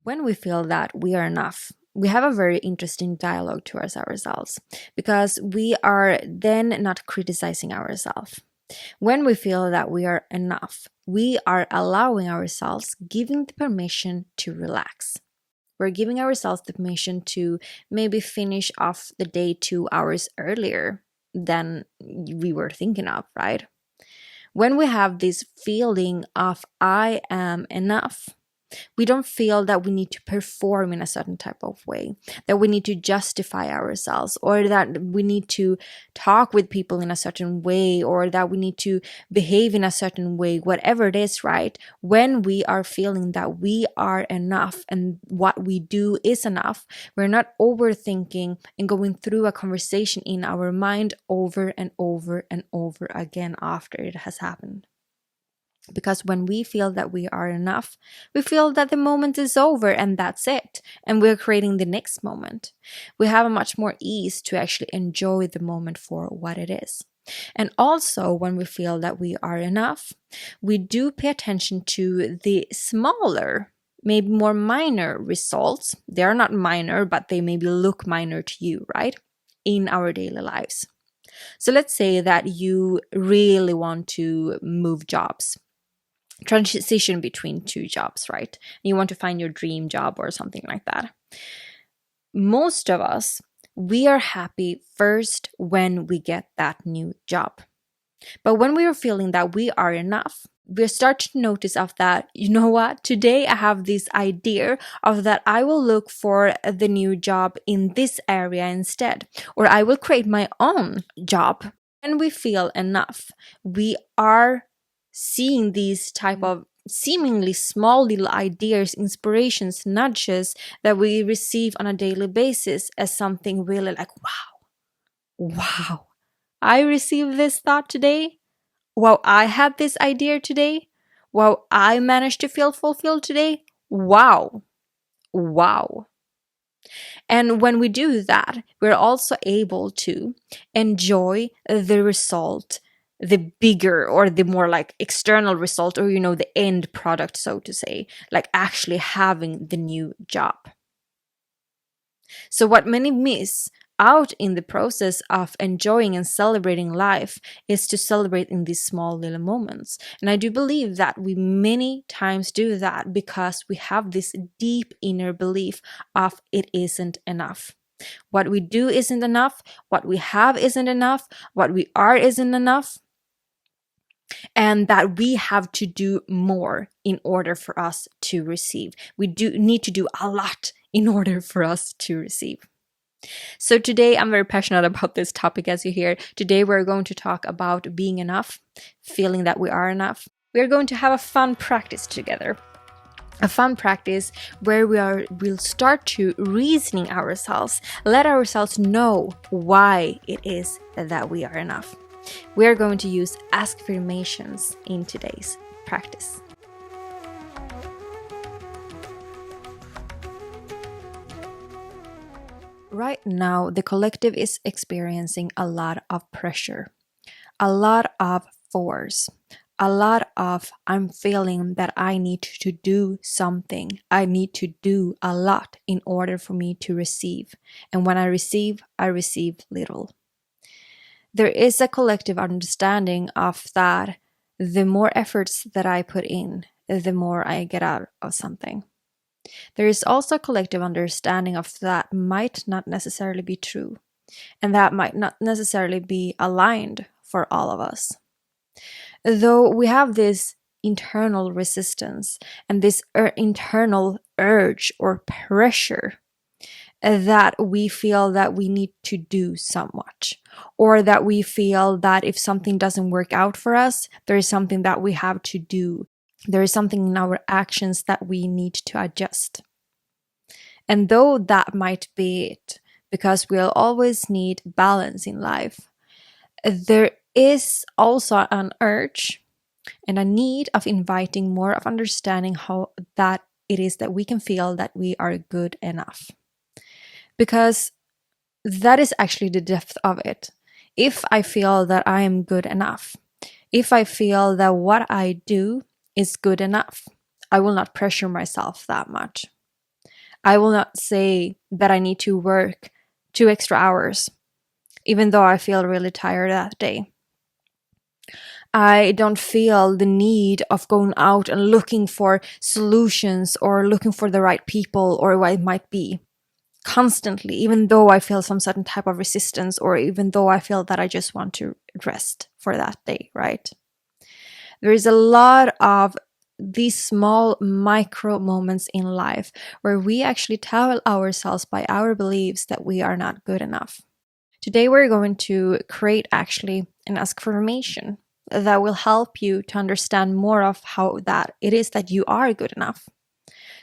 When we feel that we are enough, we have a very interesting dialogue towards ourselves because we are then not criticizing ourselves. When we feel that we are enough, we are allowing ourselves, giving the permission to relax. We're giving ourselves the permission to maybe finish off the day 2 hours earlier than we were thinking of, right? When we have this feeling of I am enough, we don't feel that we need to perform in a certain type of way, that we need to justify ourselves, or that we need to talk with people in a certain way, or that we need to behave in a certain way, whatever it is, right? When we are feeling that we are enough and what we do is enough, we're not overthinking and going through a conversation in our mind over and over and over again after it has happened. Because when we feel that we are enough, we feel that the moment is over and that's it. And we're creating the next moment. We have a much more ease to actually enjoy the moment for what it is. And also, when we feel that we are enough, we do pay attention to the smaller, maybe more minor results. They are not minor, but they maybe look minor to you, right? In our daily lives. So let's say that you really want to move jobs. Transition between two jobs, right? And you want to find your dream job or something like that. Most of us, we are happy first when we get that new job. But when we are feeling that we are enough, we start to notice of that, you know what, today I have this idea of that I will look for the new job in this area instead, or I will create my own job. When we feel enough, we are seeing these type of seemingly small little ideas, inspirations, nudges that we receive on a daily basis as something really like, wow, I received this thought today. Wow, I had this idea today. Wow, I managed to feel fulfilled today. Wow. And when we do that, we're also able to enjoy the result, the bigger or the more like external result, or the end product, so to say, like actually having the new job. So what many miss out in the process of enjoying and celebrating life is to celebrate in these small little moments. And I do believe that we many times do that because we have this deep inner belief of it isn't enough. What we do isn't enough, what we have isn't enough, what we are isn't enough, and that we have to do more in order for us to receive. We do need to do a lot in order for us to receive. So today I'm very passionate about this topic, as you hear. Today we're going to talk about being enough, feeling that we are enough. We're going to have a fun practice together. A fun practice where we'll start to reasoning ourselves, let ourselves know why it is that we are enough. We are going to use ASKfirmations in today's practice. Right now, the collective is experiencing a lot of pressure, a lot of force, a lot of I'm feeling that I need to do something. I need to do a lot in order for me to receive. And when I receive little. There is a collective understanding of that the more efforts that I put in, the more I get out of something. There is also a collective understanding of that might not necessarily be true, and that might not necessarily be aligned for all of us. Though we have this internal resistance and this internal urge or pressure that we feel that we need to do so much, or that we feel that if something doesn't work out for us, there is something that we have to do. There is something in our actions that we need to adjust. And though that might be it, because we'll always need balance in life, there is also an urge and a need of inviting more of understanding how that it is that we can feel that we are good enough. Because that is actually the depth of it. If I feel that I am good enough, if I feel that what I do is good enough, I will not pressure myself that much. I will not say that I need to work 2 extra hours, even though I feel really tired that day. I don't feel the need of going out and looking for solutions or looking for the right people or what it might be constantly, even though I feel some certain type of resistance, or even though I feel that I just want to rest for that day, right? There is a lot of these small micro moments in life where we actually tell ourselves by our beliefs that we are not good enough. Today we're going to create actually an ASKfirmation that will help you to understand more of how that it is that you are good enough,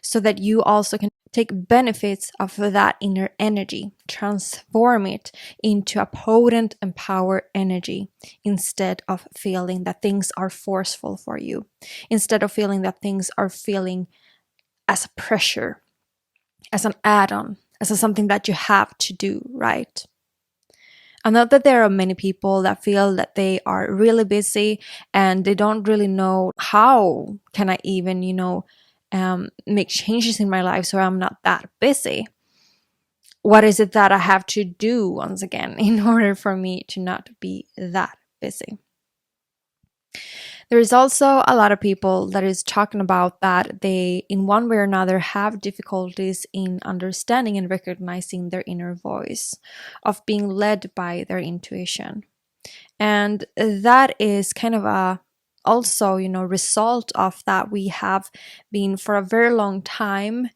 so that you also can take benefits of that inner energy, transform it into a potent, empowered energy, instead of feeling that things are forceful for you, instead of feeling that things are feeling as a pressure, as an add-on, as something that you have to do, right? I know that there are many people that feel that they are really busy and they don't really know how can I even, make changes in my life so I'm not that busy. What is it that I have to do once again in order for me to not be that busy? There is also a lot of people that is talking about that they, in one way or another, have difficulties in understanding and recognizing their inner voice, of being led by their intuition. And that is kind of a also, result of that we have been for a very long time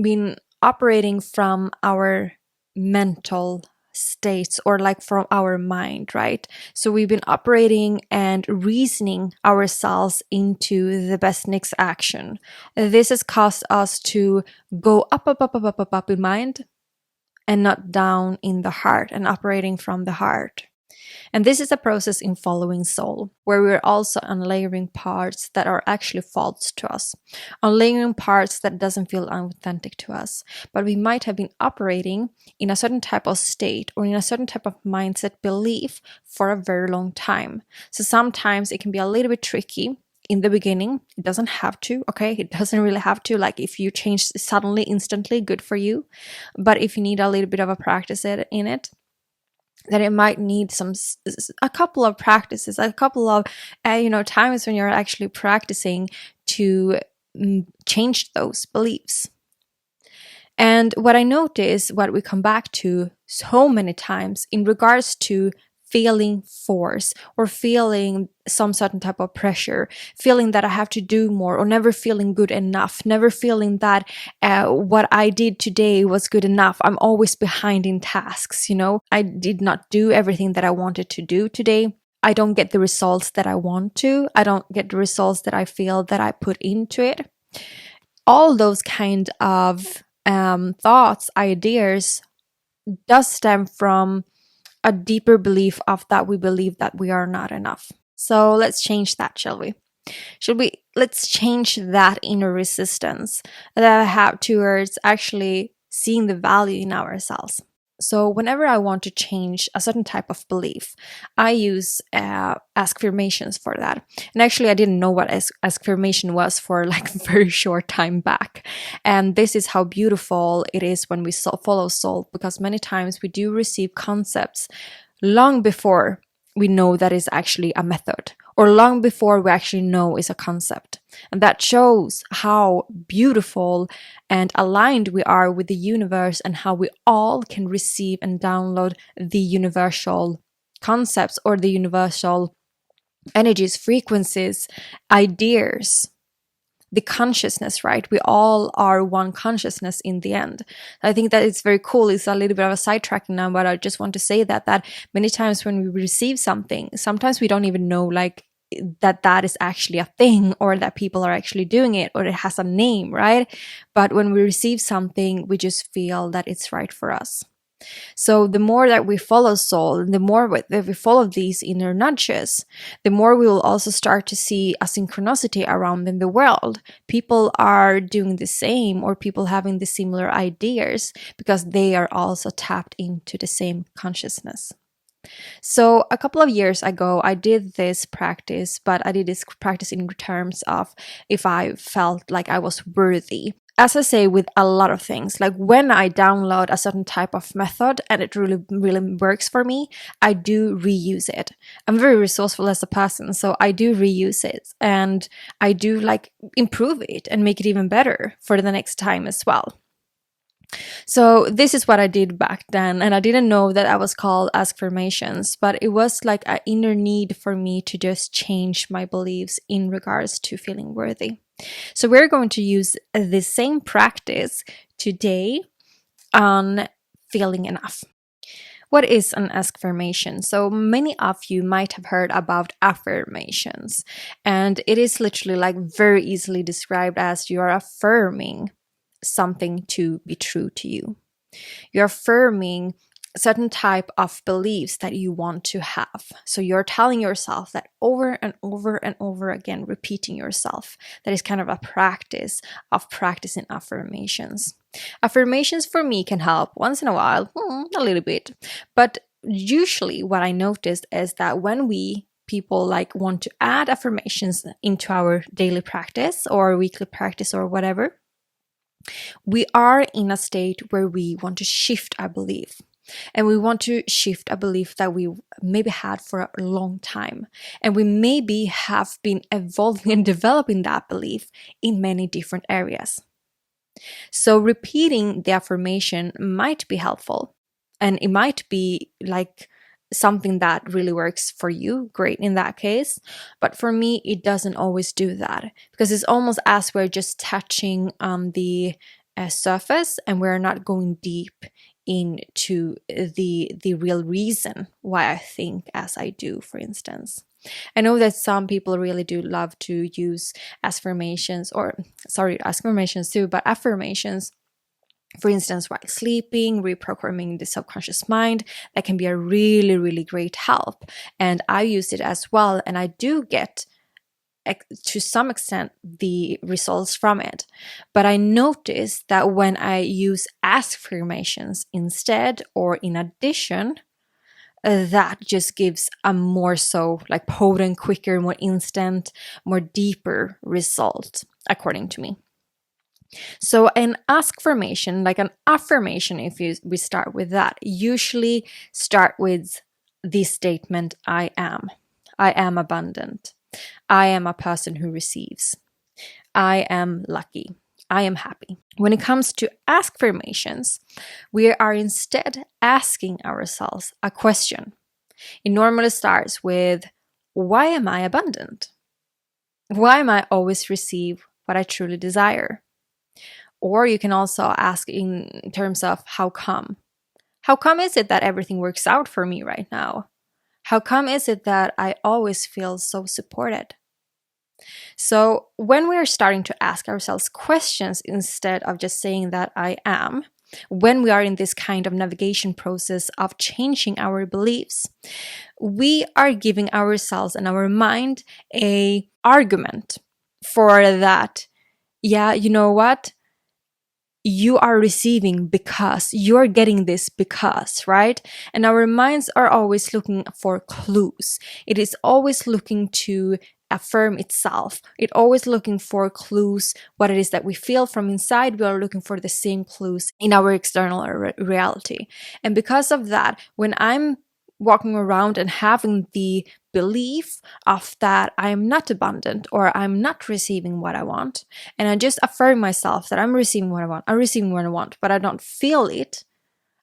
been operating from our mental states, or like from our mind, right? So we've been operating and reasoning ourselves into the best next action. This has caused us to go up in mind and not down in the heart and operating from the heart. And this is a process in following soul, where we're also unlayering parts that are actually false to us, unlayering parts that doesn't feel authentic to us. But we might have been operating in a certain type of state or in a certain type of mindset belief for a very long time. So sometimes it can be a little bit tricky in the beginning. It doesn't have to, okay? It doesn't really have to. Like if you change suddenly, instantly, good for you. But if you need a little bit of a practice in it, that it might need a couple of practices, a couple of times when you're actually practicing to change those beliefs. And what I notice, what we come back to so many times in regards to feeling force or feeling some certain type of pressure, feeling that I have to do more, or never feeling good enough, never feeling that what I did today was good enough. I'm always behind in tasks, I did not do everything that I wanted to do today. I don't get the results that I want to. I don't get the results that I feel that I put into it. All those kind of thoughts, ideas does stem from a deeper belief of that we believe that we are not enough. So let's change that, shall we? Let's change that inner resistance that I have towards actually seeing the value in ourselves. So whenever I want to change a certain type of belief, I use ASKfirmations for that. And actually, I didn't know what ASKfirmation was for like a very short time back. And this is how beautiful it is when we follow soul, because many times we do receive concepts long before we know that is actually a method, or long before we actually know is a concept. And that shows how beautiful and aligned we are with the universe, and how we all can receive and download the universal concepts or the universal energies, frequencies, ideas, the consciousness, right? We all are one consciousness in the end. I think that it's very cool. It's a little bit of a sidetracking now, but I just want to say that many times when we receive something, sometimes we don't even know like that is actually a thing, or that people are actually doing it, or it has a name, right? But when we receive something, we just feel that it's right for us. So the more that we follow soul, and the more that we follow these inner nudges, the more we will also start to see a synchronicity around in the world. People are doing the same, or people having the similar ideas, because they are also tapped into the same consciousness. So a couple of years ago, I did this practice, but I did this practice in terms of if I felt like I was worthy. as I say with a lot of things, like when I download a certain type of method and it really, really works for me, I do reuse it. I'm very resourceful as a person, so I do reuse it and I do like improve it and make it even better for the next time as well. So this is what I did back then, and I didn't know that I was called ASKfirmations, but it was like an inner need for me to just change my beliefs in regards to feeling worthy. So we're going to use the same practice today on feeling enough. What is an ASKfirmation? So many of you might have heard about affirmations, and it is literally like very easily described as you are affirming something to be true to you. You're affirming certain type of beliefs that you want to have. So you're telling yourself that over and over and over again, repeating yourself. That is kind of a practice of practicing affirmations. Affirmations for me can help once in a while, a little bit. But usually what I noticed is that when people like want to add affirmations into our daily practice or weekly practice or whatever, we are in a state where we want to shift our belief. And we want to shift a belief that we maybe had for a long time. And we maybe have been evolving and developing that belief in many different areas. So repeating the affirmation might be helpful. And it might be like something that really works for you, great in that case. But for me, it doesn't always do that. Because it's almost as we're just touching on the surface and we're not going deep into the real reason why I think as I do, for instance. I know that some people really do love to use affirmations too, but affirmations, for instance, while sleeping, reprogramming the subconscious mind, that can be a really, really great help. And I use it as well, and I do get to some extent the results from it. But I noticed that when I use ASKfirmations instead or in addition, that just gives a more so like potent, quicker, more instant, more deeper result, according to me. So an ASKfirmation, like an affirmation, we start with that, usually start with the statement, I am abundant. I am a person who receives. I am lucky. I am happy. When it comes to ASKfirmations, we are instead asking ourselves a question. It normally starts with, why am I abundant? Why am I always receive what I truly desire? Or you can also ask in terms of how come? How come is it that everything works out for me right now? How come is it that I always feel so supported? So when we are starting to ask ourselves questions instead of just saying that I am, when we are in this kind of navigation process of changing our beliefs, we are giving ourselves and our mind an argument for that. Yeah, you know what? You are receiving because you're getting this because, right? And our minds are always looking for clues. It is always looking to affirm itself. It's always looking for clues, what it is that we feel from inside. We are looking for the same clues in our external reality. And because of that, when I'm walking around and having the belief of that I'm not abundant or I'm not receiving what I want, and I just affirm myself that I'm receiving what I want, but I don't feel it,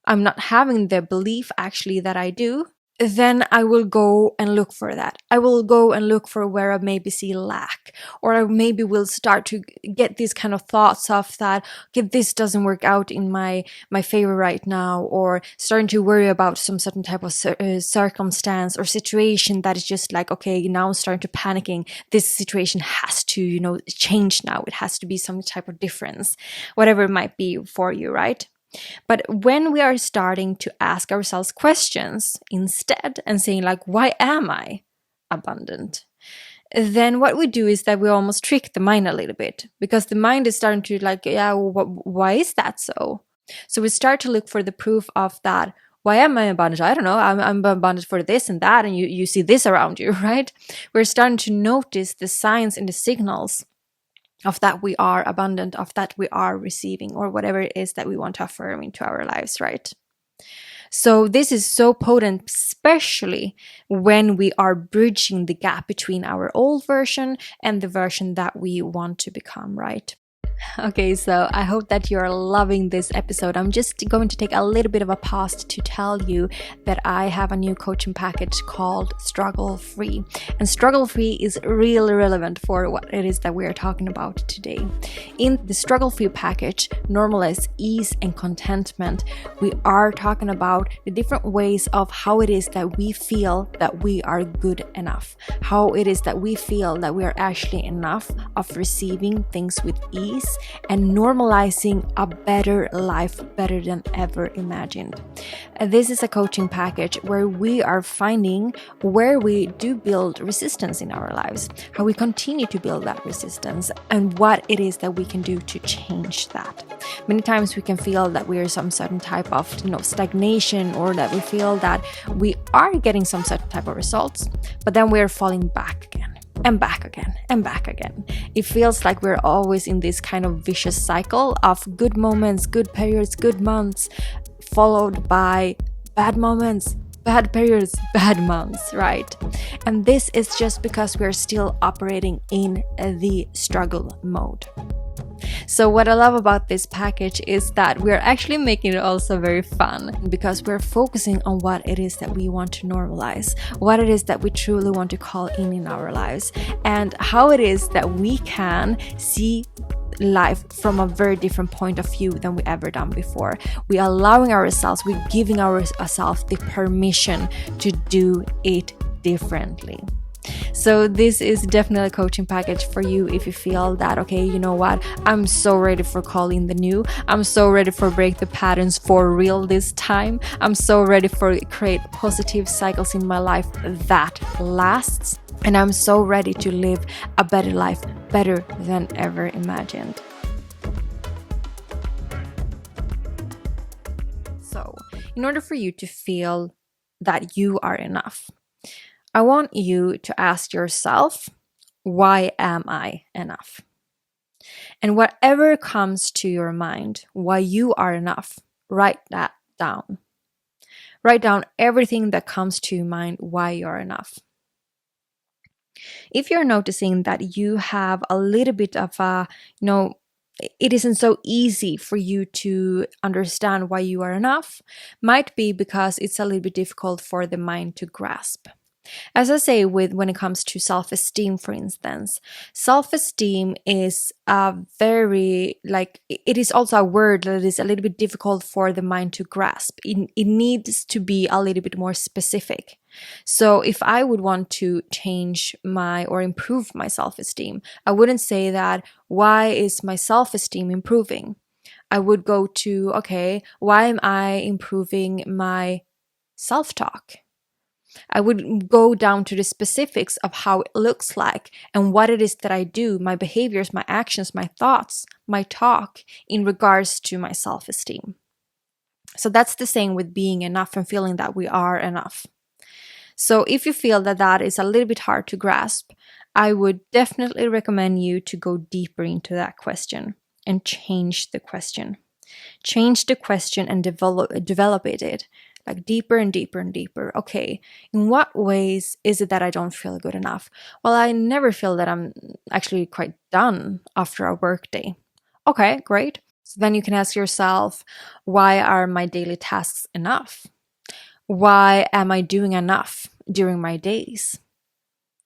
I'm not having the belief actually that I do, then I will go and look for that. I will go and look for where I maybe see lack, or I maybe will start to get these kind of thoughts of that, okay, this doesn't work out in my favor right now, or starting to worry about some certain type of circumstance or situation that is just like, okay, now I'm starting to panicking. This situation has to, change now. It has to be some type of difference, whatever it might be for you, right? But when we are starting to ask ourselves questions instead and saying like, why am I abundant? Then what we do is that we almost trick the mind a little bit, because the mind is starting to like, yeah, why is that so? So we start to look for the proof of that. Why am I abundant? I don't know. I'm abundant for this and that. And you see this around you, right? We're starting to notice the signs and the signals of that we are abundant, of that we are receiving, or whatever it is that we want to affirm into our lives, right? So this is so potent, especially when we are bridging the gap between our old version and the version that we want to become, right? Okay, so I hope that you're loving this episode. I'm just going to take a little bit of a pause to tell you that I have a new coaching package called Struggle Free. And Struggle Free is really relevant for what it is that we are talking about today. In the Struggle Free package, Normalize, Ease, and Contentment, we are talking about the different ways of how it is that we feel that we are good enough, how it is that we feel that we are actually enough of receiving things with ease and normalizing a better life, better than ever imagined. This is a coaching package where we are finding where we do build resistance in our lives, how we continue to build that resistance, and what it is that we can do to change that. Many times we can feel that we are some certain type of stagnation, or that we feel that we are getting some certain type of results, but then we're falling back again. And back again, and back again. It feels like we're always in this kind of vicious cycle of good moments, good periods, good months, followed by bad moments, bad periods, bad months, right? And this is just because we're still operating in the struggle mode. So what I love about this package is that we're actually making it also very fun, because we're focusing on what it is that we want to normalize, what it is that we truly want to call in our lives, and how it is that we can see life from a very different point of view than we ever done before. We're allowing ourselves, we're giving ourselves the permission to do it differently. So this is definitely a coaching package for you if you feel that, okay, you know what, I'm so ready for calling the new. I'm so ready for break the patterns for real this time. I'm so ready for create positive cycles in my life that lasts. And I'm so ready to live a better life, better than ever imagined. So, in order for you to feel that you are enough, I want you to ask yourself, why am I enough? And whatever comes to your mind, why you are enough, write that down. Write down everything that comes to your mind, why you're enough. If you're noticing that you have a little bit of a, it isn't so easy for you to understand why you are enough, might be because it's a little bit difficult for the mind to grasp. As I say, when it comes to self-esteem, for instance, self-esteem is it is also a word that is a little bit difficult for the mind to grasp. It needs to be a little bit more specific. So if I would want to change or improve my self-esteem, I wouldn't say that, why is my self-esteem improving? I would go to, okay, why am I improving my self-talk? I would go down to the specifics of how it looks like and what it is that I do, my behaviors, my actions, my thoughts, my talk in regards to my self-esteem. So that's the same with being enough and feeling that we are enough. So if you feel that that is a little bit hard to grasp, I would definitely recommend you to go deeper into that question and change the question. Change the question and develop it. Like deeper and deeper and deeper. Okay, in what ways is it that I don't feel good enough? Well, I never feel that I'm actually quite done after a work day. Okay, great. So then you can ask yourself, why are my daily tasks enough? Why am I doing enough during my days?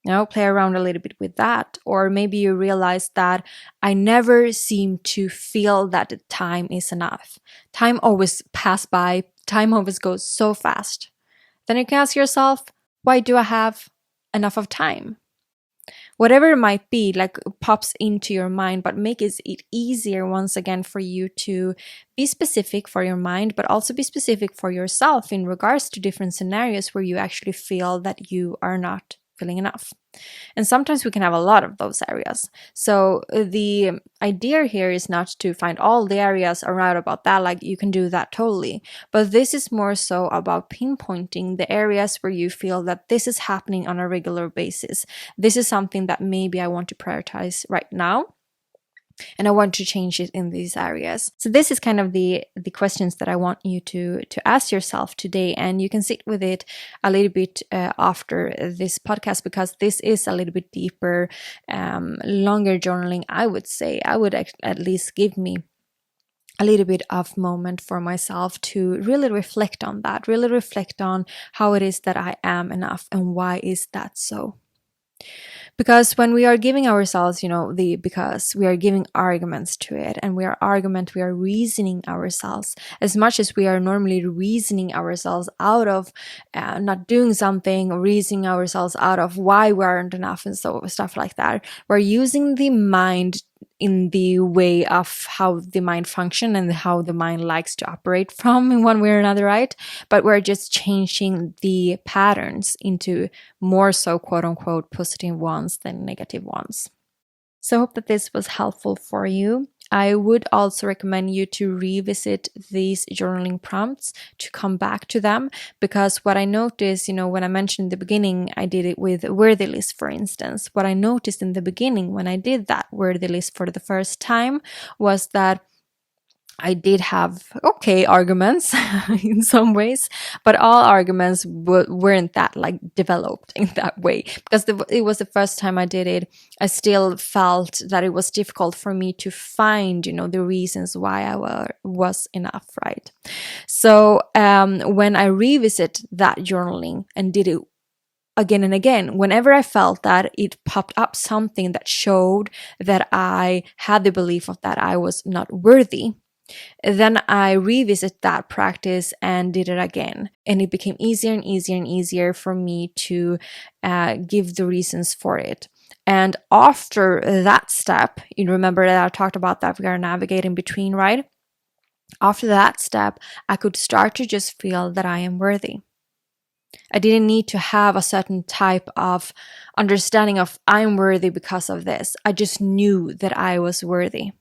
Play around a little bit with that. Or maybe you realize that I never seem to feel that the time is enough. Time always passes by. Time always goes so fast. Then you can ask yourself, why do I have enough of time? Whatever it might be, pops into your mind, but make it easier once again for you to be specific for your mind, but also be specific for yourself in regards to different scenarios where you actually feel that you are not feeling enough. And sometimes we can have a lot of those areas. So the idea here is not to find all the areas around about that, you can do that totally. But this is more so about pinpointing the areas where you feel that this is happening on a regular basis. This is something that maybe I want to prioritize right now. And I want to change it in these areas. So this is kind of the questions that I want you to ask yourself today, and you can sit with it a little bit after this podcast, because this is a little bit deeper, longer journaling. I would say I would at least give me a little bit of moment for myself to really reflect on that, really reflect on how it is that I am enough and why is that so. Because when we are giving ourselves, because we are giving arguments to it, and we are reasoning ourselves, as much as we are normally reasoning ourselves out of not doing something, or reasoning ourselves out of why we aren't enough and so stuff like that. We're using the mind in the way of how the mind function and how the mind likes to operate from in one way or another, right? But we're just changing the patterns into more so quote unquote positive ones than negative ones. So I hope that this was helpful for you. I would also recommend you to revisit these journaling prompts, to come back to them, because what I noticed, when I mentioned in the beginning, I did it with worthy list, for instance. What I noticed in the beginning when I did that worthy list for the first time was that I did have okay arguments in some ways, but all arguments weren't that developed in that way, because it was the first time I did it. I still felt that it was difficult for me to find, the reasons why I was enough, right? So when I revisit that journaling and did it again and again, whenever I felt that it popped up something that showed that I had the belief of that I was not worthy, then I revisit that practice and did it again. And it became easier and easier and easier for me to give the reasons for it. And after that step, you remember that I talked about that we are navigating between, right? After that step, I could start to just feel that I am worthy. I didn't need to have a certain type of understanding of I'm worthy because of this. I just knew that I was worthy.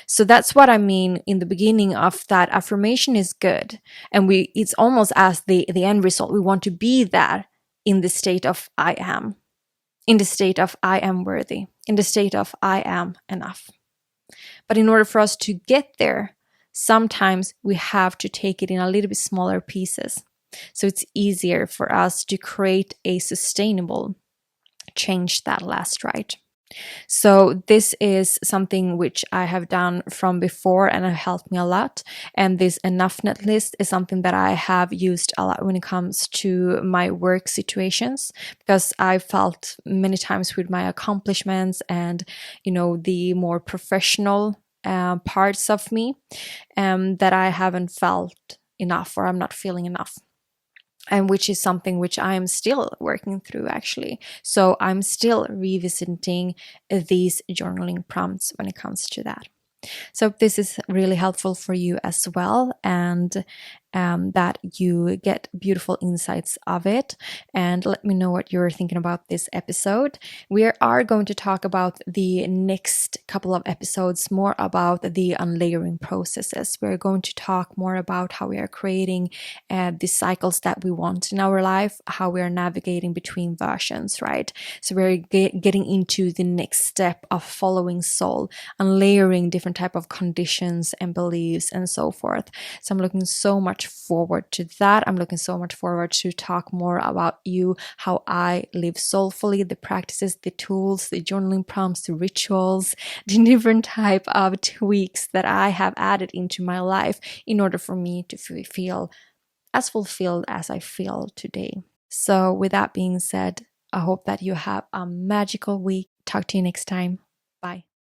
So that's what I mean in the beginning of that affirmation is good. And it's almost as the end result. We want to be that in the state of I am, in the state of I am worthy, in the state of I am enough. But in order for us to get there, sometimes we have to take it in a little bit smaller pieces. So it's easier for us to create a sustainable change that lasts, right? So this is something which I have done from before and it helped me a lot. And this enoughness list is something that I have used a lot when it comes to my work situations, because I felt many times with my accomplishments and, the more professional parts of me that I haven't felt enough, or I'm not feeling enough. And which is something which I am still working through, actually. So I'm still revisiting these journaling prompts when it comes to that. So this is really helpful for you as well, and that you get beautiful insights of it. And let me know what you're thinking about this episode. We are going to talk about the next couple of episodes more about the unlayering processes. We're going to talk more about how we are creating the cycles that we want in our life, how we are navigating between versions, right? So we're getting into the next step of following soul, unlayering different type of conditions and beliefs and so forth. So I'm looking so much forward to that. I'm looking so much forward to talk more about you, how I live soulfully, the practices, the tools, the journaling prompts, the rituals, the different type of tweaks that I have added into my life in order for me to feel as fulfilled as I feel today. So with that being said, I hope that you have a magical week. Talk to you next time. Bye.